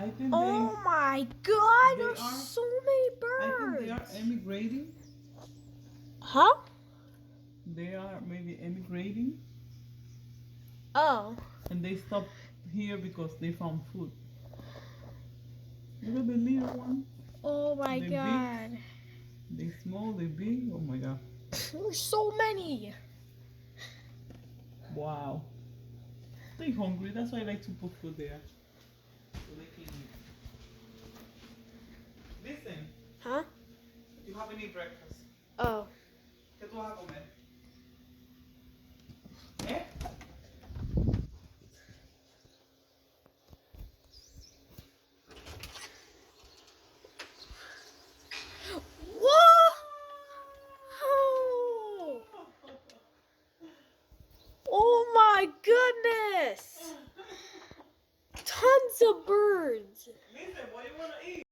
I think Oh my god, they there's are- so many I think they are birds. emigrating. Huh? They are maybe emigrating, Oh. and they stopped here because they found food. Look at the little one. Oh my They god. big, they small, they big. Oh my god. There's so many. Wow. They hungry. That's why I like to put food there. So they can eat. Listen, Huh? you haven't eaten breakfast. Oh. ¿Qué tú vas a comer? ¿Eh? Whoa! Oh my goodness! Tons of birds. Listen, what do you want to eat?